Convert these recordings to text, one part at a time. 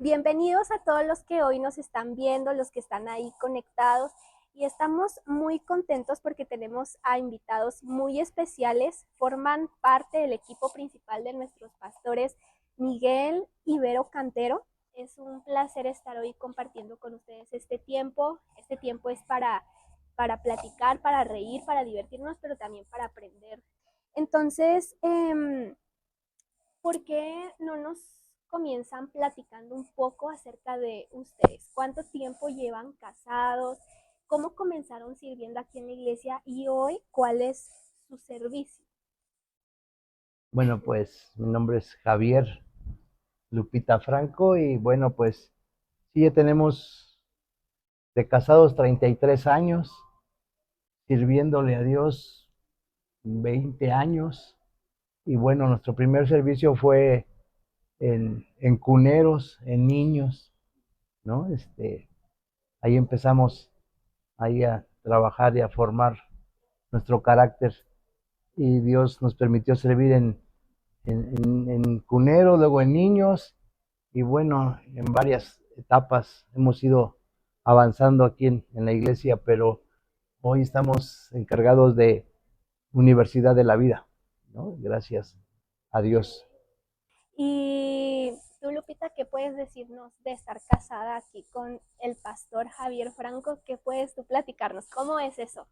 Bienvenidos a todos los que hoy nos están viendo, los que están ahí conectados y estamos muy contentos porque tenemos a invitados muy especiales, forman parte del equipo principal de nuestros pastores Miguel y Vero Cantero. Es un placer estar hoy compartiendo con ustedes este tiempo. Este tiempo es para platicar, para reír, para divertirnos, pero también para aprender. Entonces, ¿por qué no nos comienzan platicando un poco acerca de ustedes? ¿Cuánto tiempo llevan casados? ¿Cómo comenzaron sirviendo aquí en la iglesia? Y hoy, ¿cuál es su servicio? Bueno, pues mi nombre es Javier Lupita Franco y bueno, pues sí, ya tenemos de casados 33 años, sirviéndole a Dios 20 años y bueno, nuestro primer servicio fue en cuneros, en niños, ¿no? Ahí empezamos ahí a trabajar y a formar nuestro carácter y Dios nos permitió servir en cuneros, luego en niños. Y bueno, en varias etapas hemos ido avanzando aquí en la iglesia, pero hoy estamos encargados de Universidad de la Vida, ¿no? Gracias a Dios. Y tú, Lupita, ¿qué puedes decirnos de estar casada aquí con el pastor Javier Franco? ¿Qué puedes tú platicarnos? ¿Cómo es eso?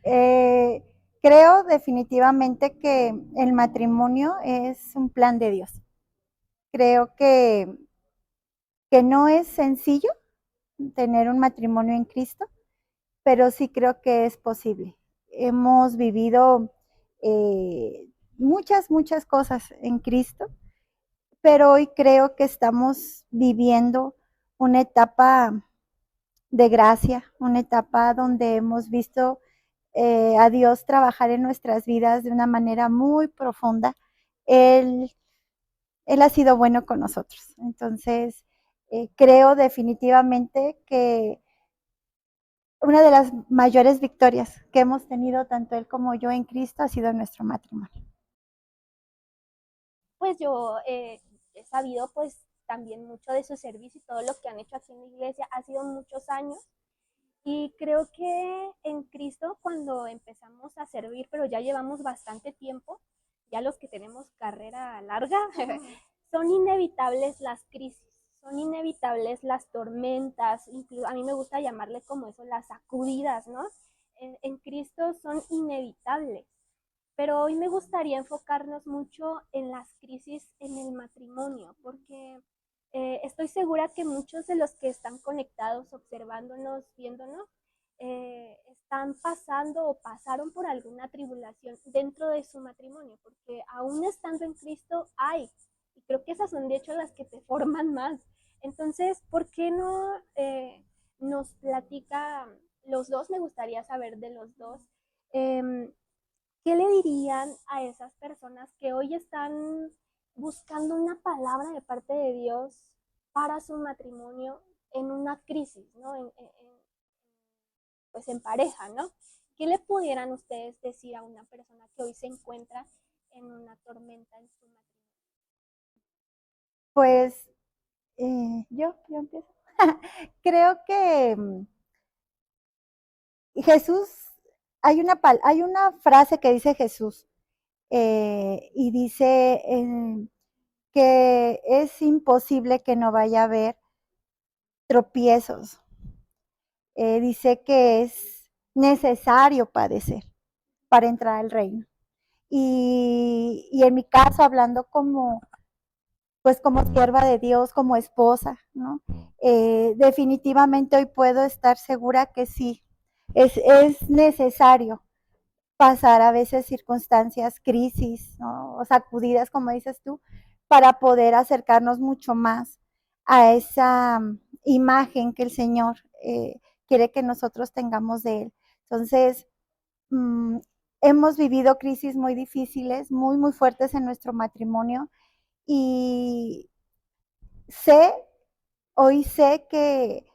Eh, Creo definitivamente que el matrimonio es un plan de Dios. Creo que no es sencillo tener un matrimonio en Cristo, pero sí creo que es posible. Hemos vivido muchas cosas en Cristo, pero hoy creo que estamos viviendo una etapa de gracia, una etapa donde hemos visto a Dios trabajar en nuestras vidas de una manera muy profunda. Él, él ha sido bueno con nosotros. Entonces, creo definitivamente que una de las mayores victorias que hemos tenido tanto él como yo en Cristo ha sido nuestro matrimonio. Pues yo he sabido pues también mucho de su servicio y todo lo que han hecho aquí en la iglesia. Ha sido muchos años. Y creo que en Cristo cuando empezamos a servir, pero ya llevamos bastante tiempo, ya los que tenemos carrera larga, son inevitables las crisis, son inevitables las tormentas, incluso a mí me gusta llamarle como eso, las sacudidas, ¿no? En Cristo son inevitables. Pero hoy me gustaría enfocarnos mucho en las crisis en el matrimonio, porque estoy segura que muchos de los que están conectados, observándonos, viéndonos, están pasando o pasaron por alguna tribulación dentro de su matrimonio, porque aún estando en Cristo hay, y creo que esas son de hecho las que te forman más. Entonces, ¿por qué no nos platica los dos? Me gustaría saber de los dos. Eh, ¿Qué le dirían a esas personas que hoy están buscando una palabra de parte de Dios para su matrimonio en una crisis, ¿no? Pues en pareja, ¿no? ¿Qué le pudieran ustedes decir a una persona que hoy se encuentra en una tormenta en su matrimonio? Pues yo empiezo. Creo que Jesús, hay una frase que dice Jesús y dice que es imposible que no vaya a haber tropiezos. Dice que es necesario padecer para entrar al reino. Y en mi caso, hablando pues como sierva de Dios, como esposa, ¿no? Definitivamente hoy puedo estar segura que sí, es necesario pasar a veces circunstancias, crisis, ¿no? O sacudidas, como dices tú, para poder acercarnos mucho más a esa imagen que el Señor quiere que nosotros tengamos de Él. Entonces, mmm, hemos vivido crisis muy difíciles, muy fuertes en nuestro matrimonio y sé, hoy sé que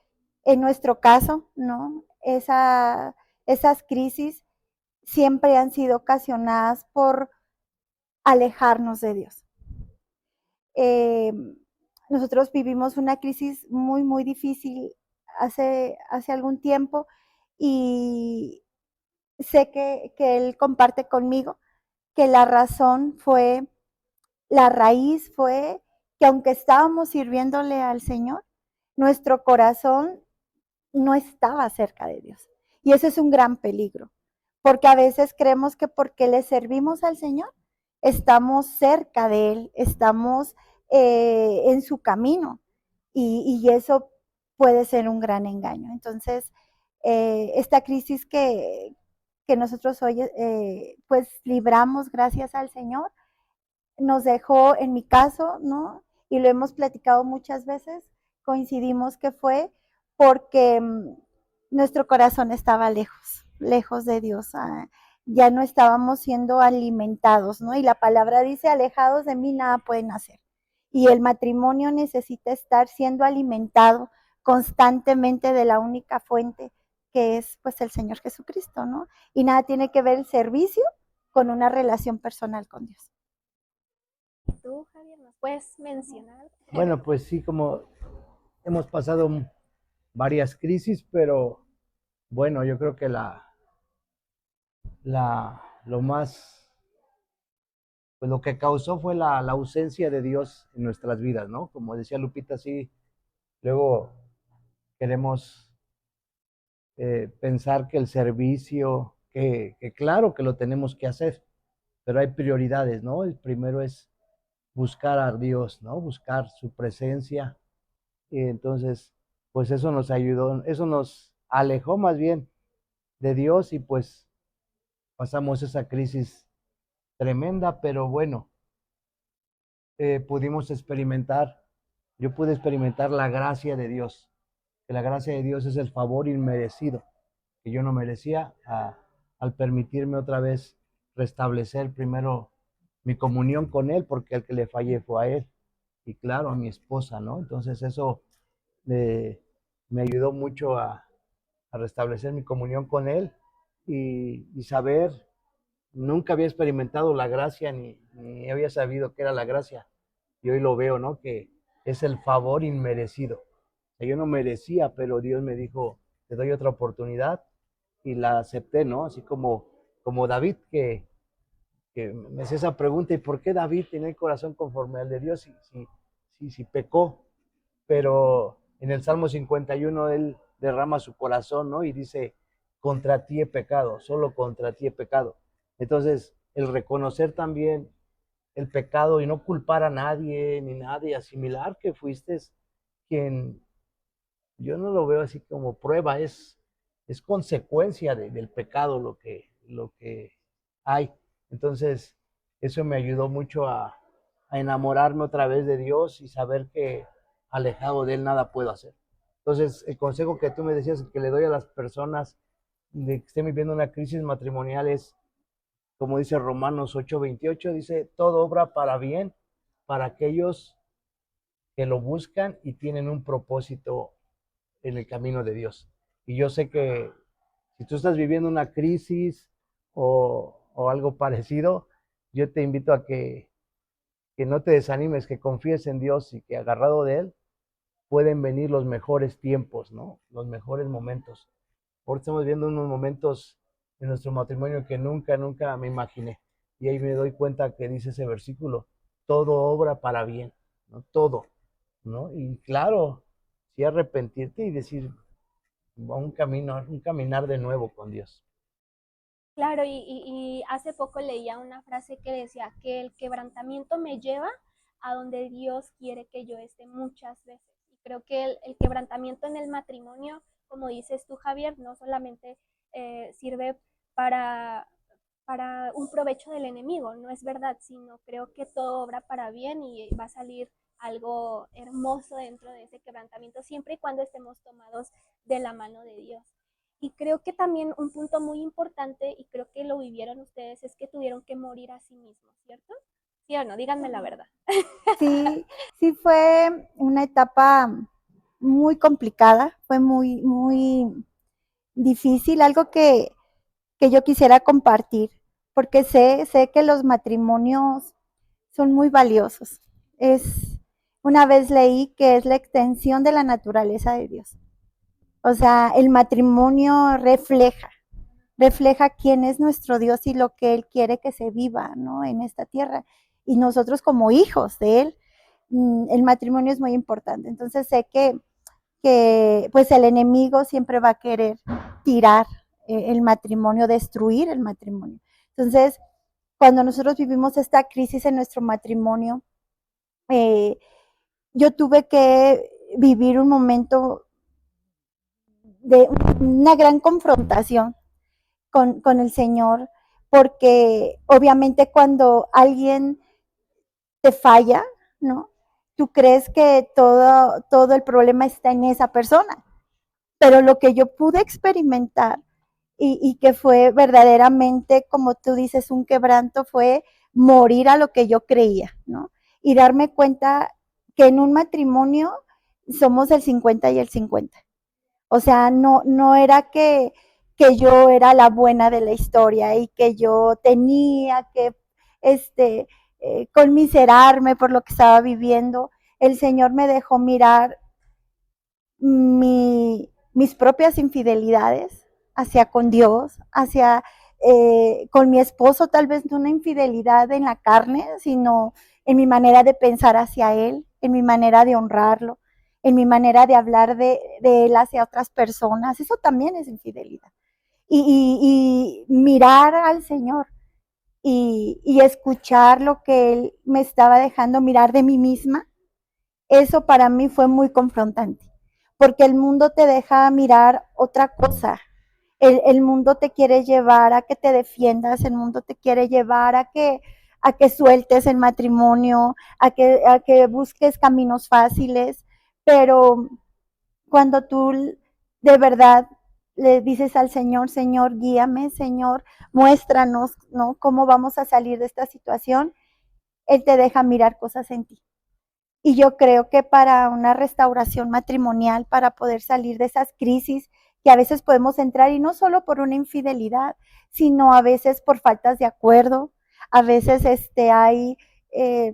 en nuestro caso, ¿no? Esas crisis siempre han sido ocasionadas por alejarnos de Dios. nosotros vivimos una crisis muy, muy difícil hace algún tiempo y sé que él comparte conmigo que la raíz fue que aunque estábamos sirviéndole al Señor, nuestro corazón no estaba cerca de Dios. Y eso es un gran peligro, porque a veces creemos que porque le servimos al Señor, estamos cerca de Él, estamos en su camino, y eso puede ser un gran engaño. Entonces, esta crisis que nosotros hoy pues libramos gracias al Señor, nos dejó, en mi caso, ¿no? Y lo hemos platicado muchas veces, coincidimos que fue porque nuestro corazón estaba lejos, lejos de Dios. Ya no estábamos siendo alimentados, ¿no? Y la palabra dice, alejados de mí nada pueden hacer. Y el matrimonio necesita estar siendo alimentado constantemente de la única fuente que es pues el Señor Jesucristo, ¿no? Y nada tiene que ver el servicio con una relación personal con Dios. ¿Tú, Javier, nos puedes mencionar? Bueno, pues sí, como hemos pasado varias crisis, pero bueno, yo creo que lo más, pues lo que causó fue la ausencia de Dios en nuestras vidas, ¿no? Como decía Lupita, sí, luego queremos pensar que el servicio, que claro que lo tenemos que hacer, pero hay prioridades, ¿no? El primero es buscar a Dios, ¿no? Buscar su presencia. Y entonces, pues eso nos ayudó, eso nos alejó más bien de Dios y pues pasamos esa crisis tremenda, pero bueno, pudimos experimentar, yo pude experimentar la gracia de Dios, que la gracia de Dios es el favor inmerecido, que yo no merecía al permitirme otra vez restablecer primero mi comunión con Él, porque el que le fallé fue a Él, y claro, a mi esposa, ¿no? Entonces eso me ayudó mucho a restablecer mi comunión con Él y saber, nunca había experimentado la gracia ni había sabido qué era la gracia. Y hoy lo veo, ¿no? Que es el favor inmerecido. O sea, yo no merecía, pero Dios me dijo, te doy otra oportunidad y la acepté, ¿no? Así como David, que me hacía esa pregunta, ¿y por qué David tiene el corazón conforme al de Dios si pecó? Pero en el Salmo 51 él derrama su corazón, ¿no? Y dice, contra ti he pecado, solo contra ti he pecado. Entonces, el reconocer también el pecado y no culpar a nadie ni nadie, asimilar que fuiste quien, yo no lo veo así como prueba, es consecuencia del pecado lo que hay. Entonces, eso me ayudó mucho a enamorarme otra vez de Dios y saber que alejado de Él nada puedo hacer. Entonces, el consejo que tú me decías que le doy a las personas de que estén viviendo una crisis matrimonial es, como dice Romanos 8:28, dice, todo obra para bien para aquellos que lo buscan y tienen un propósito en el camino de Dios. Y yo sé que si tú estás viviendo una crisis o algo parecido, yo te invito a que no te desanimes, que confíes en Dios y que agarrado de Él pueden venir los mejores tiempos, ¿no? Los mejores momentos. Ahora estamos viendo unos momentos en nuestro matrimonio que nunca, nunca me imaginé. Y ahí me doy cuenta que dice ese versículo, todo obra para bien, ¿no? Todo, ¿no? Y claro, sí arrepentirte y decir, va un caminar de nuevo con Dios. Claro, y hace poco leía una frase que decía que el quebrantamiento me lleva a donde Dios quiere que yo esté muchas veces. Y creo que el quebrantamiento en el matrimonio, como dices tú, Javier, no solamente sirve para, para un provecho del enemigo, no es verdad, sino creo que todo obra para bien y va a salir algo hermoso dentro de ese quebrantamiento, siempre y cuando estemos tomados de la mano de Dios. Y creo que también un punto muy importante, y creo que lo vivieron ustedes, es que tuvieron que morir a sí mismos, ¿cierto? ¿Sí o no? Díganme la verdad. Sí, sí fue una etapa muy complicada, fue muy, muy difícil, algo que yo quisiera compartir, porque sé que los matrimonios son muy valiosos. Es Una vez leí que es la extensión de la naturaleza de Dios. O sea, el matrimonio refleja quién es nuestro Dios y lo que Él quiere que se viva, ¿no? En esta tierra. Y nosotros como hijos de Él, el matrimonio es muy importante. Entonces sé que pues el enemigo siempre va a querer tirar el matrimonio, destruir el matrimonio. Entonces, cuando nosotros vivimos esta crisis en nuestro matrimonio, eh, yo tuve que vivir un momento de una gran confrontación con el Señor, porque obviamente cuando alguien te falla, ¿no? Tú crees que todo el problema está en esa persona, pero lo que yo pude experimentar y que fue verdaderamente, como tú dices, un quebranto, fue morir a lo que yo creía, ¿no? Y darme cuenta que en un matrimonio somos el 50 y el 50. O sea, no era que yo era la buena de la historia y que yo tenía que conmiserarme por lo que estaba viviendo. El Señor me dejó mirar mis propias infidelidades hacia con Dios, hacia con mi esposo, tal vez no una infidelidad en la carne, sino en mi manera de pensar hacia Él, en mi manera de honrarlo, en mi manera de hablar de Él hacia otras personas. Eso también es infidelidad. Y mirar al Señor y escuchar lo que Él me estaba dejando mirar de mí misma, eso para mí fue muy confrontante, porque el mundo te deja mirar otra cosa. El mundo te quiere llevar a que te defiendas, el mundo te quiere llevar a que sueltes el matrimonio, a que busques caminos fáciles, pero cuando tú de verdad le dices al Señor, Señor, guíame, Señor, muéstranos, ¿no? Cómo vamos a salir de esta situación, Él te deja mirar cosas en ti. Y yo creo que para una restauración matrimonial, para poder salir de esas crisis que a veces podemos entrar, y no solo por una infidelidad, sino a veces por faltas de acuerdo, a veces hay eh,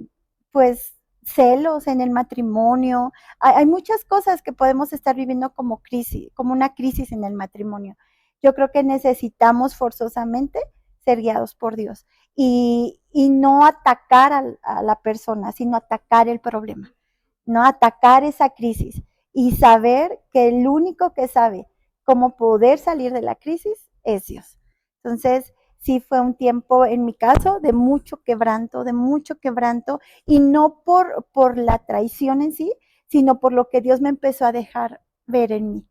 pues celos en el matrimonio, hay muchas cosas que podemos estar viviendo como crisis, como una crisis en el matrimonio. Yo creo que necesitamos forzosamente ser guiados por Dios y no atacar a la persona, sino atacar el problema, no atacar esa crisis y saber que el único que sabe cómo poder salir de la crisis es Dios. Entonces, sí fue un tiempo, en mi caso, de mucho quebranto, y no por la traición en sí, sino por lo que Dios me empezó a dejar ver en mí.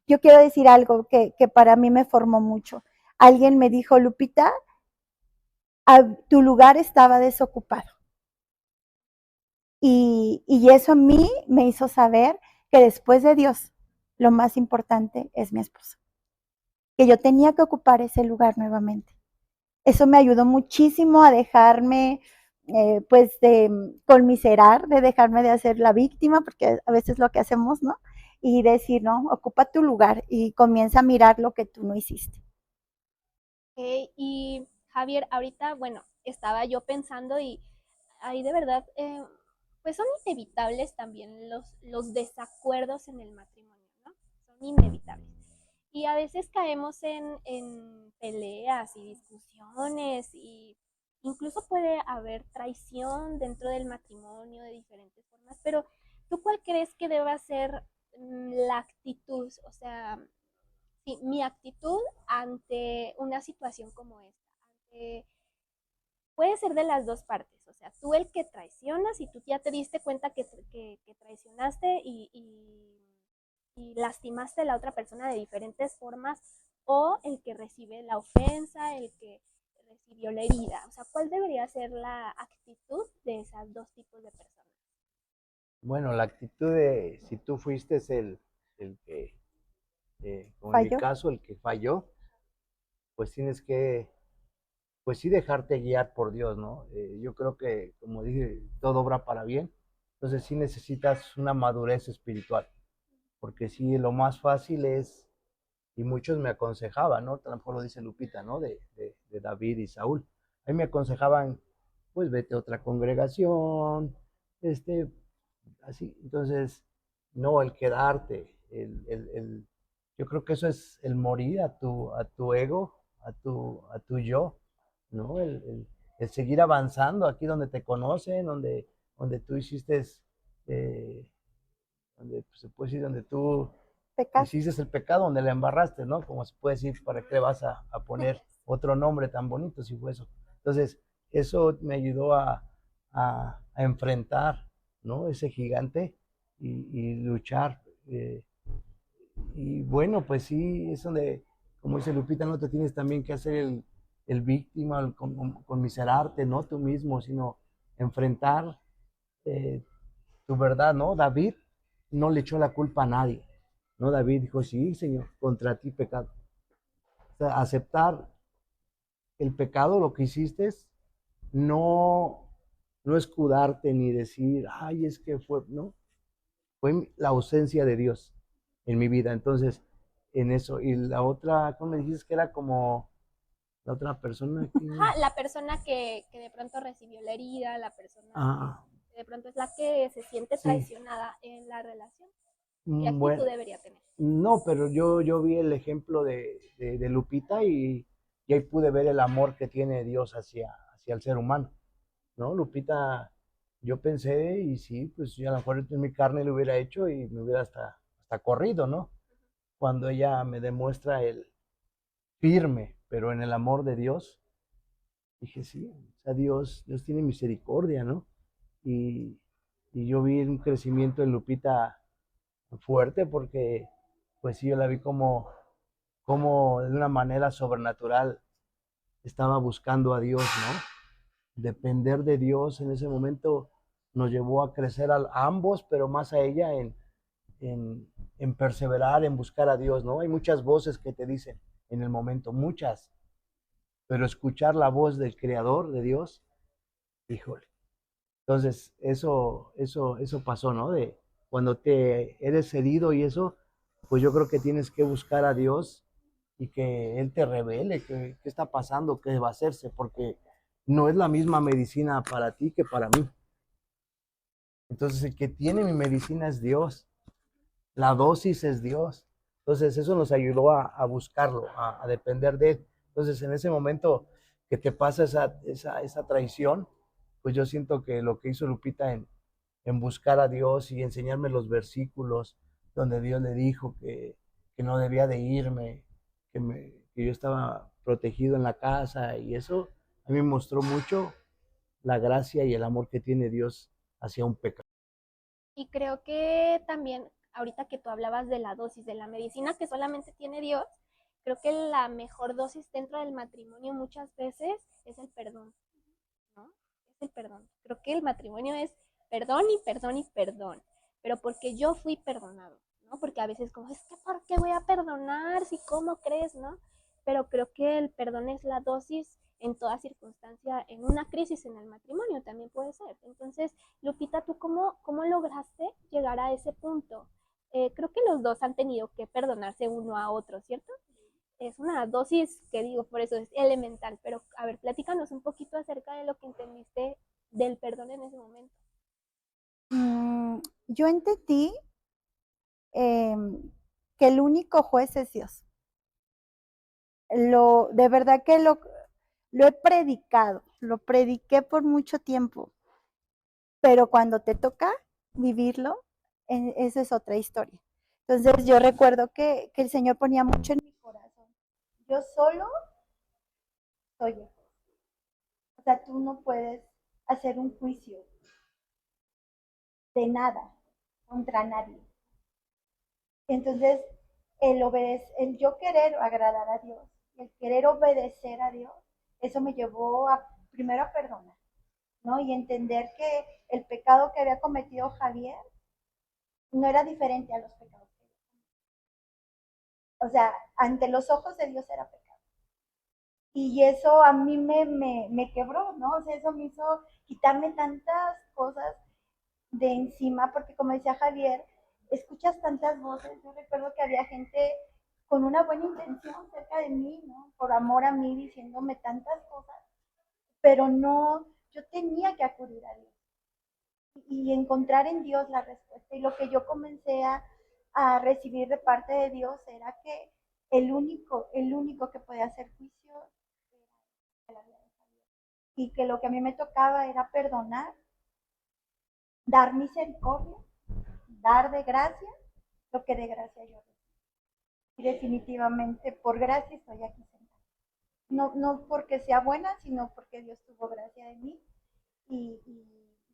Yo quiero decir algo que para mí me formó mucho. Alguien me dijo, Lupita, tu lugar estaba desocupado. Y eso a mí me hizo saber que después de Dios, lo más importante es mi esposo, que yo tenía que ocupar ese lugar nuevamente. Eso me ayudó muchísimo a dejarme, pues, de conmiserar, de dejarme de hacer la víctima, porque a veces lo que hacemos, ¿no? Y decir, no, ocupa tu lugar y comienza a mirar lo que tú no hiciste. Y Javier, ahorita, bueno, estaba yo pensando y ahí de verdad, pues son inevitables también los desacuerdos en el matrimonio, ¿no? Son inevitables. Y a veces caemos en peleas y discusiones y incluso puede haber traición dentro del matrimonio de diferentes formas, pero ¿tú cuál crees que deba ser la actitud? O sea, sí, mi actitud ante una situación como esta. Ante, puede ser de las dos partes, o sea, tú el que traicionas y tú ya te diste cuenta que traicionaste y lastimaste a la otra persona de diferentes formas, o el que recibe la ofensa, el que recibió la herida. O sea, ¿cuál debería ser la actitud de esas dos tipos de personas? Bueno, la actitud de si tú fuiste el que, como en mi ¿Falló? caso, el que falló, pues tienes que, pues sí dejarte guiar por Dios, ¿no? Yo creo que, como dije, todo obra para bien, entonces sí necesitas una madurez espiritual, porque sí, lo más fácil es, y muchos me aconsejaban, ¿no? A lo mejor lo dice Lupita, ¿no? De David y Saúl. A mí me aconsejaban, pues vete a otra congregación, este, así. Entonces, no, el quedarte, yo creo que eso es el morir a tu ego, a tu yo, ¿no? El seguir avanzando aquí donde te conocen, donde tú hiciste, eh, donde pues, se puede decir, donde tú Pecado. hiciste el pecado, donde le embarraste, ¿no? Como se puede decir, ¿para qué le vas a poner otro nombre tan bonito si fue eso? Entonces, eso me ayudó a enfrentar, ¿no? Ese gigante y luchar. Y bueno, pues sí, es donde, como dice Lupita, no te tienes también que hacer el víctima, el conmiserarte, no tú mismo, sino enfrentar eh, tu verdad, ¿no? David no le echó la culpa a nadie, ¿no? David dijo, sí, Señor, contra ti pecado. O sea, aceptar el pecado, lo que hiciste, no, no escudarte ni decir, ay, es que fue, ¿no? Fue la ausencia de Dios en mi vida. Entonces, en eso. Y la otra, ¿cómo me dijiste que era como la otra persona que... Ajá, la persona que de pronto recibió la herida, la persona Ah, que de pronto es la que se siente sí. traicionada en la relación. ¿Qué actitud Bueno, debería tener? no, pero yo vi el ejemplo de Lupita y ahí pude ver el amor que tiene Dios hacia el ser humano, ¿no? Lupita, yo pensé, y sí, pues yo a lo mejor en mi carne lo hubiera hecho y me hubiera hasta corrido, ¿no? Cuando ella me demuestra el firme, pero en el amor de Dios, dije, sí, o sea, Dios tiene misericordia, ¿no? Y, y yo vi un crecimiento en Lupita fuerte porque, pues sí, yo la vi como de una manera sobrenatural estaba buscando a Dios, ¿no? Depender de Dios en ese momento nos llevó a crecer a ambos, pero más a ella en, en perseverar, en buscar a Dios, ¿no? Hay muchas voces que te dicen en el momento, muchas, pero escuchar la voz del Creador, de Dios, híjole. Entonces, eso pasó, ¿no? De cuando te eres herido y eso, pues yo creo que tienes que buscar a Dios y que Él te revele qué está pasando, qué va a hacerse, porque no es la misma medicina para ti que para mí. Entonces, el que tiene mi medicina es Dios, la dosis es Dios. Entonces, eso nos ayudó a buscarlo, a depender de Él. Entonces, en ese momento que te pasa esa traición, pues yo siento que lo que hizo Lupita en buscar a Dios y enseñarme los versículos donde Dios le dijo que no debía de irme, que yo estaba protegido en la casa y eso a mí me mostró mucho la gracia y el amor que tiene Dios hacia un pecado. Y creo que también, ahorita que tú hablabas de la dosis de la medicina que solamente tiene Dios, creo que la mejor dosis dentro del matrimonio muchas veces es el perdón, ¿no? Es el perdón. Creo que el matrimonio es perdón y perdón y perdón, pero porque yo fui perdonado, ¿no? Porque a veces como, es que ¿por qué voy a perdonar? Si cómo crees, ¿no? Pero creo que el perdón es la dosis en toda circunstancia, en una crisis en el matrimonio también puede ser. Entonces, Lupita, ¿tú cómo lograste llegar a ese punto? Creo que los dos han tenido que perdonarse uno a otro, ¿cierto? Es una dosis que digo, por eso es elemental, pero a ver, platícanos un poquito acerca de lo que entendiste del perdón en ese momento. Yo entendí que el único juez es Dios. De verdad que lo he predicado, lo prediqué por mucho tiempo, pero cuando te toca vivirlo, esa es otra historia. Entonces yo recuerdo que el Señor ponía mucho en mi corazón. Yo solo soy yo. O sea, tú no puedes hacer un juicio de nada contra nadie. Entonces, el yo querer agradar a Dios, el querer obedecer a Dios, eso me llevó primero a perdonar, ¿no? Y entender que el pecado que había cometido Javier no era diferente a los pecados que yo. O sea, ante los ojos de Dios era pecado. Y eso a mí me quebró, ¿no? O sea, eso me hizo quitarme tantas cosas de encima, porque como decía Javier, escuchas tantas voces. Yo recuerdo que había gente con una buena intención cerca de mí, ¿no? Por amor a mí, diciéndome tantas cosas, pero no, yo tenía que acudir a Dios. y encontrar en Dios la respuesta. Y lo que yo comencé a recibir de parte de Dios era que el único que podía hacer juicio era la vida de Javier. Y que lo que a mí me tocaba era perdonar, dar misericordia, dar de gracia lo que de gracia yo recibí. Y definitivamente por gracia estoy aquí sentada. No porque sea buena, sino porque Dios tuvo gracia de mí. Y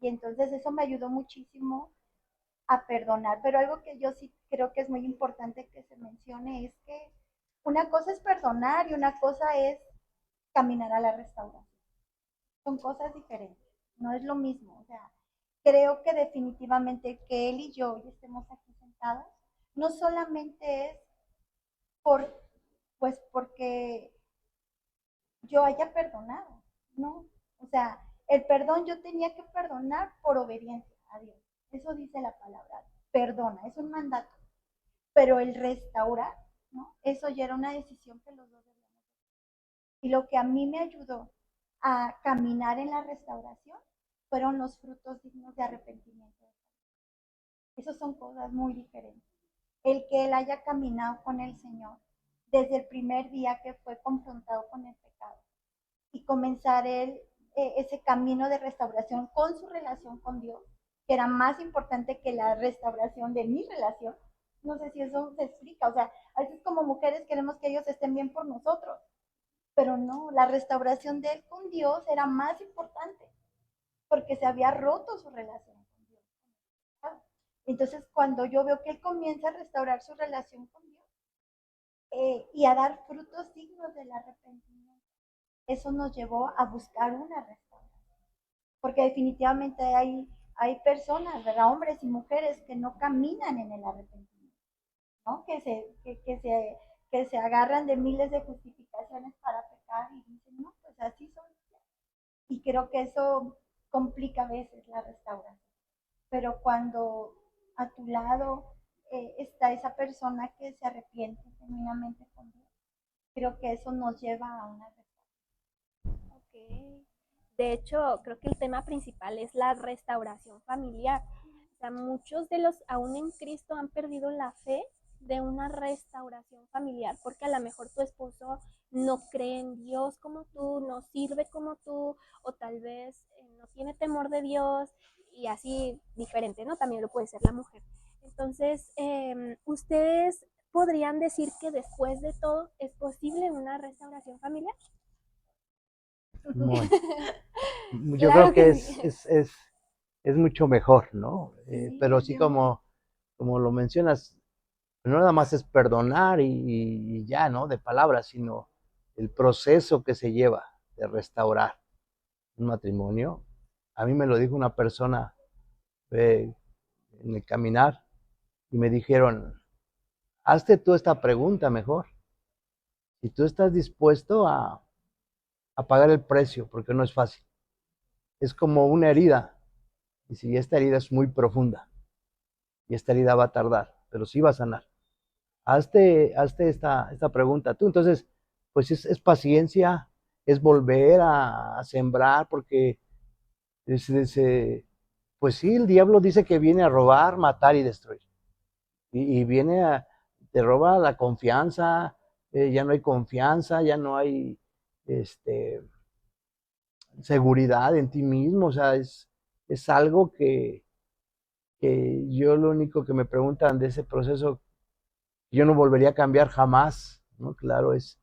entonces eso me ayudó muchísimo a perdonar. Pero algo que yo sí creo que es muy importante que se mencione es que una cosa es perdonar y una cosa es caminar a la restauración. Son cosas diferentes, no es lo mismo. O sea, creo que definitivamente que él y yo hoy estemos aquí sentados, no solamente es pues porque yo haya perdonado, ¿no? O sea, el perdón yo tenía que perdonar por obediencia a Dios. Eso dice la palabra. Perdona, es un mandato. Pero el restaurar, ¿no? Eso ya era una decisión que los dos debíamos hacer. Y lo que a mí me ayudó a caminar en la restauración fueron los frutos dignos de arrepentimiento. Esas son cosas muy diferentes. El que él haya caminado con el Señor desde el primer día que fue confrontado con el pecado y comenzar él ese camino de restauración con su relación con Dios, que era más importante que la restauración de mi relación. No sé si eso se explica. O sea, a veces como mujeres queremos que ellos estén bien por nosotros, pero no, la restauración de él con Dios era más importante porque se había roto su relación con Dios. Entonces, cuando yo veo que él comienza a restaurar su relación con Dios y a dar frutos dignos del arrepentimiento, eso nos llevó a buscar una restauración. Porque definitivamente hay personas, ¿verdad? Hombres y mujeres que no caminan en el arrepentimiento, ¿no? Que se agarran de miles de justificaciones para pecar y dicen, no, pues así son. Y creo que eso complica a veces la restauración. Pero cuando a tu lado está esa persona que se arrepiente genuinamente con Dios, creo que eso nos lleva a una restauración. Ok. De hecho, creo que el tema principal es la restauración familiar. O sea, muchos de los aún en Cristo han perdido la fe de una restauración familiar, porque a lo mejor tu esposo no cree en Dios como tú, no sirve como tú, o tal vez no tiene temor de Dios, y así diferente, ¿no? También lo puede ser la mujer. Entonces, ¿ustedes podrían decir que después de todo es posible una restauración familiar? Bueno, yo creo Claro que que sí. es mucho mejor, ¿no? Pero sí Sí. como lo mencionas, no nada más es perdonar y ya, ¿no? De palabras, sino el proceso que se lleva de restaurar un matrimonio. A mí me lo dijo una persona en el caminar y me dijeron, hazte tú esta pregunta mejor. Si tú estás dispuesto a pagar el precio, porque no es fácil. Es como una herida. Y si esta herida es muy profunda, y esta herida va a tardar, pero sí va a sanar. Hazte esta pregunta tú. Entonces, pues es paciencia, es volver a sembrar, porque pues sí, el diablo dice que viene a robar, matar y destruir. Y viene te roba la confianza, ya no hay confianza, ya no hay este, seguridad en ti mismo, o sea, es algo que yo lo único que me preguntan de ese proceso, yo no volvería a cambiar jamás, ¿no? Claro, es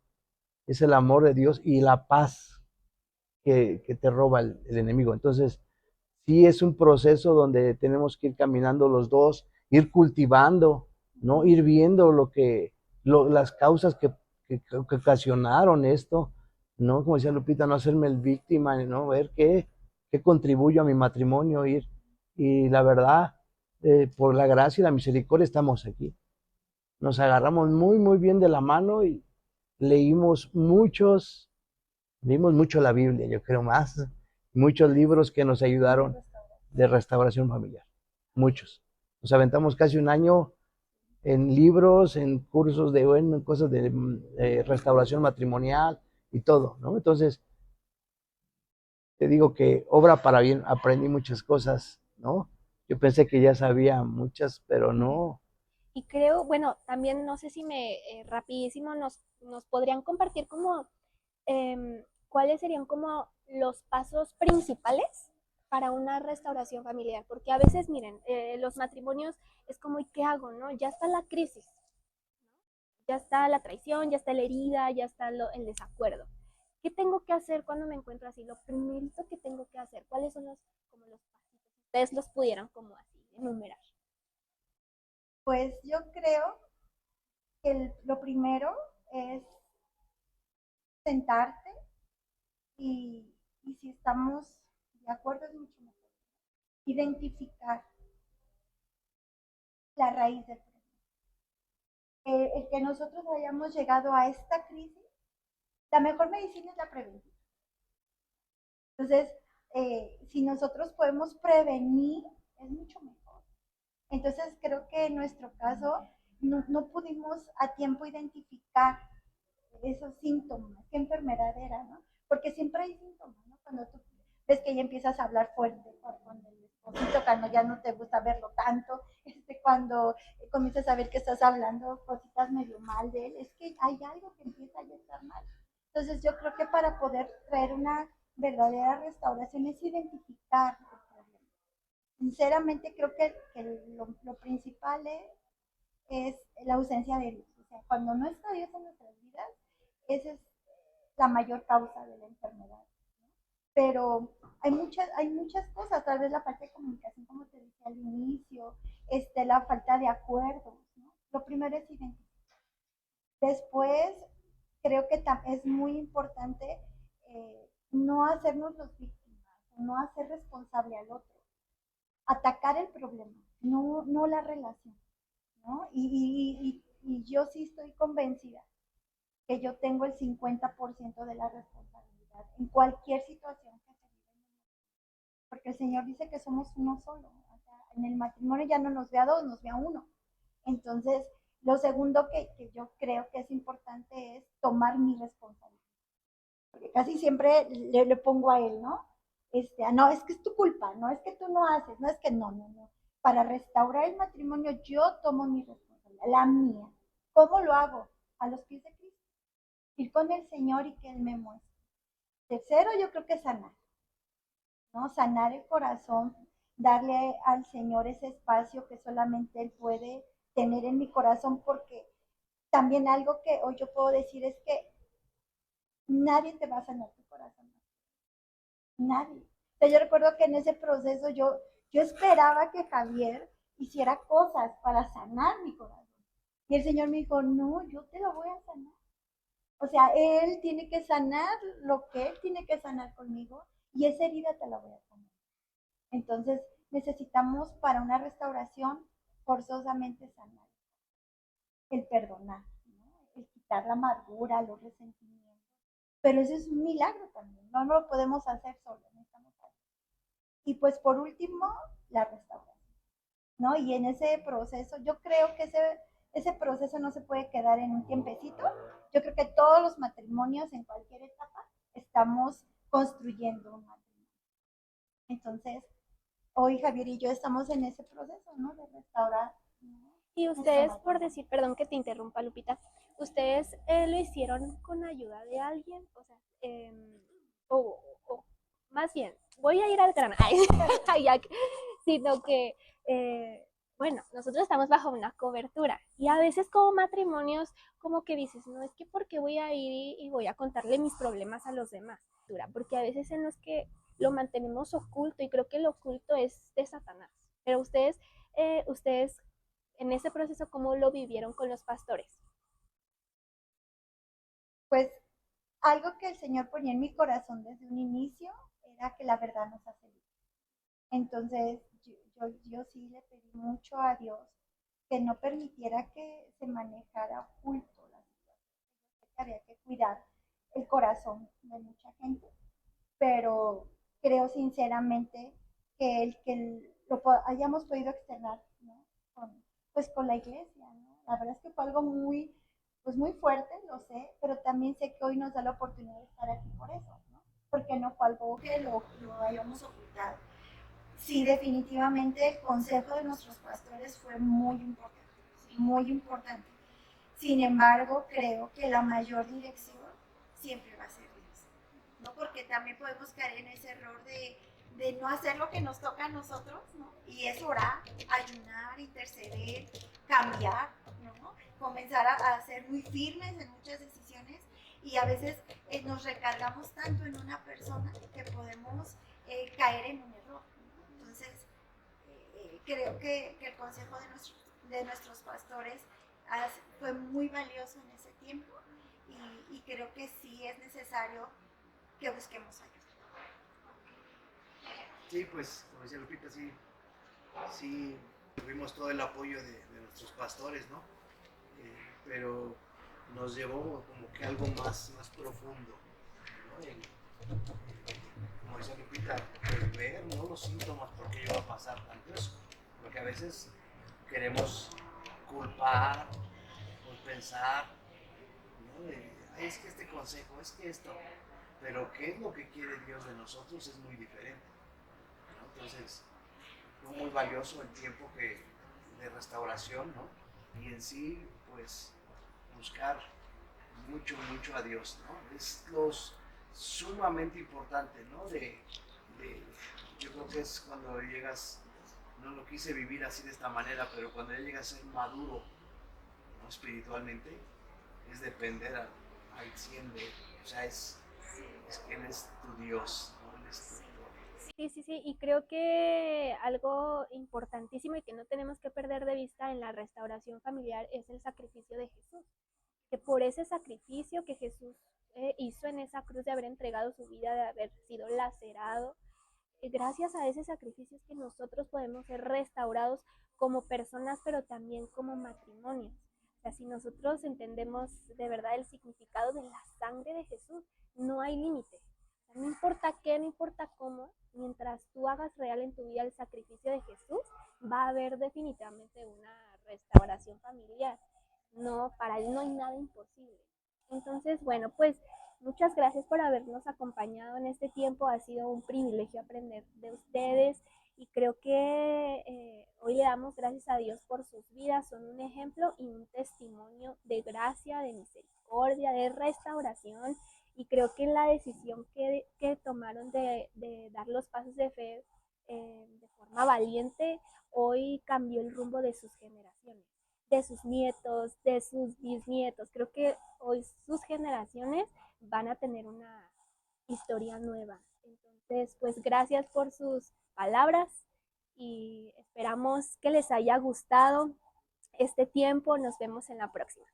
el amor de Dios y la paz que te roba el enemigo. Entonces, sí es un proceso donde tenemos que ir caminando los dos, ir cultivando, ¿no? Ir viendo las causas que ocasionaron esto, ¿no? Como decía Lupita, no hacerme el víctima, ¿no? Ver qué contribuyo a mi matrimonio, y la verdad, por la gracia y la misericordia estamos aquí. Nos agarramos muy, muy bien de la mano y leímos mucho la Biblia, yo creo más, muchos libros que nos ayudaron de restauración familiar, muchos. Nos aventamos casi un año en libros, en cursos en cosas de restauración matrimonial y todo, ¿no? Entonces, te digo que obra para bien, aprendí muchas cosas ¿no? Yo pensé que ya sabía muchas, pero no. Y creo, bueno, también no sé si rapidísimo nos podrían compartir como cuáles serían como los pasos principales para una restauración familiar, porque a veces, miren, los matrimonios es como, ¿y qué hago, no? Ya está la crisis, ya está la traición, ya está la herida, ya está el desacuerdo. ¿Qué tengo que hacer cuando me encuentro así? Lo primerito que tengo que hacer, ¿cuáles son como los pasitos? Ustedes los pudieran como así enumerar. Pues yo creo que lo primero es sentarte y si estamos de acuerdo es mucho mejor. Identificar la raíz del problema. El que nosotros hayamos llegado a esta crisis, la mejor medicina es la preventiva. Entonces, si nosotros podemos prevenir, es mucho mejor. Entonces, creo que en nuestro caso no pudimos a tiempo identificar esos síntomas, qué enfermedad era, ¿no? Porque siempre hay síntomas, ¿no? Cuando tú ves que ya empiezas a hablar fuerte con el esposito, cuando ya no te gusta verlo tanto, cuando comienzas a ver que estás hablando cositas medio mal de él, es que hay algo que empieza a estar mal. Entonces yo creo que para poder traer una verdadera restauración es identificar el problema. Sinceramente creo que lo principal es la ausencia de Dios. O sea, cuando no está Dios en nuestras vidas, esa es la mayor causa de la enfermedad. ¿No? Pero hay muchas cosas, tal vez la falta de comunicación, como te dije al inicio, la falta de acuerdos. ¿No? Lo primero es identificar. Después, creo que es muy importante no hacernos los víctimas, no hacer responsable al otro, atacar el problema, no la relación. ¿No? Y yo sí estoy convencida que yo tengo el 50% de la responsabilidad en cualquier situación que se vive. Porque el Señor dice que somos uno solo. O sea, en el matrimonio ya no nos ve a dos, nos ve a uno. Entonces, lo segundo que yo creo que es importante es tomar mi responsabilidad. Porque casi siempre le pongo a él, ¿no? No, es que es tu culpa, no es que tú no haces, no es que no. Para restaurar el matrimonio yo tomo mi responsabilidad, la mía. ¿Cómo lo hago? A los pies de Cristo. Ir con el Señor y que Él me muestre. Tercero, yo creo que sanar, ¿no? Sanar el corazón, darle al Señor ese espacio que solamente Él puede tener en mi corazón, porque también algo que hoy yo puedo decir es que nadie te va a sanar tu corazón. Nadie. O sea, yo recuerdo que en ese proceso yo esperaba que Javier hiciera cosas para sanar mi corazón. Y el Señor me dijo, no, yo te lo voy a sanar. O sea, Él tiene que sanar lo que Él tiene que sanar conmigo y esa herida te la voy a sanar. Entonces, necesitamos para una restauración forzosamente sanar, el perdonar, ¿no? El quitar la amargura, los resentimientos. Pero eso es un milagro también, no lo podemos hacer solos, necesitamos hacer. Y pues por último, la restauración, ¿no? Y en ese proceso, yo creo que ese proceso no se puede quedar en un tiempecito. Yo creo que todos los matrimonios en cualquier etapa estamos construyendo un matrimonio. Entonces, hoy Javier y yo estamos en ese proceso, ¿no? De restaurar. ¿No? Y ustedes, por decir, perdón que te interrumpa, Lupita, ¿ustedes lo hicieron con ayuda de alguien? O sea, o más bien, voy a ir al grano, sino que, bueno, nosotros estamos bajo una cobertura y a veces como matrimonios, como que dices, no, es que porque voy a ir y voy a contarle mis problemas a los demás, porque a veces en los que lo mantenemos oculto y creo que lo oculto es de Satanás, pero ustedes en ese proceso, ¿cómo lo vivieron con los pastores? Pues algo que el Señor ponía en mi corazón desde un inicio era que la verdad nos hace libres. Entonces, yo sí le pedí mucho a Dios que no permitiera que se manejara oculto la situación. Que había que cuidar el corazón de mucha gente, pero creo sinceramente que lo hayamos podido externar, ¿no? Pues con la iglesia, ¿no? La verdad es que fue algo pues muy fuerte, lo sé, pero también sé que hoy nos da la oportunidad de estar aquí por eso, ¿no? Porque no fue algo que lo hayamos ocultado. sí, definitivamente el consejo de nuestros pastores fue muy importante, muy importante. Sin embargo, creo que la mayor dirección siempre va a ser Dios, ¿no? Porque también podemos caer en ese error de no hacer lo que nos toca a nosotros, ¿no? Y es orar, ayunar, interceder, cambiar, ¿no? Comenzar a ser muy firmes en muchas decisiones y a veces nos recargamos tanto en una persona que podemos caer en un error, ¿no? Entonces, creo que el consejo de nuestros pastores fue muy valioso en ese tiempo y creo que sí es necesario que busquemos ayuda. Sí, pues, como decía Lupita, sí, sí tuvimos todo el apoyo de nuestros pastores, ¿no? Pero nos llevó como que algo más profundo, ¿no? Como decía Lupita, pues ver, ¿no? Los síntomas, por qué iba a pasar tanto eso. Porque a veces queremos culpar o pensar, ¿no? Es que este consejo, es que esto, pero qué es lo que quiere Dios de nosotros es muy diferente, ¿no? Entonces, fue muy valioso el tiempo de restauración, ¿no? Y en sí, pues, buscar mucho a Dios, ¿no? Es lo sumamente importante, ¿no? Yo creo que es cuando llegas, no lo quise vivir así de esta manera, pero cuando ya llegas a ser maduro, ¿no? Espiritualmente, es depender al 100 de Él. O sea, es que Él es tu Dios, ¿no? Él es tu Dios. Sí, y creo que algo importantísimo y que no tenemos que perder de vista en la restauración familiar es el sacrificio de Jesús, que por ese sacrificio que Jesús hizo en esa cruz de haber entregado su vida, de haber sido lacerado, gracias a ese sacrificio es que nosotros podemos ser restaurados como personas, pero también como matrimonios. O sea, si nosotros entendemos de verdad el significado de la sangre de Jesús, no hay límite. O sea, no importa qué, no importa cómo, mientras tú hagas real en tu vida el sacrificio de Jesús, va a haber definitivamente una restauración familiar. No, para él no hay nada imposible. Entonces, bueno, pues muchas gracias por habernos acompañado en este tiempo. Ha sido un privilegio aprender de ustedes y creo que hoy le damos gracias a Dios por sus vidas. Son un ejemplo y un testimonio de gracia, de misericordia, de restauración. Y creo que la decisión que tomaron de dar los pasos de fe de forma valiente, hoy cambió el rumbo de sus generaciones, de sus nietos, de sus bisnietos. Creo que hoy sus generaciones van a tener una historia nueva. Entonces, pues gracias por sus palabras y esperamos que les haya gustado este tiempo. Nos vemos en la próxima.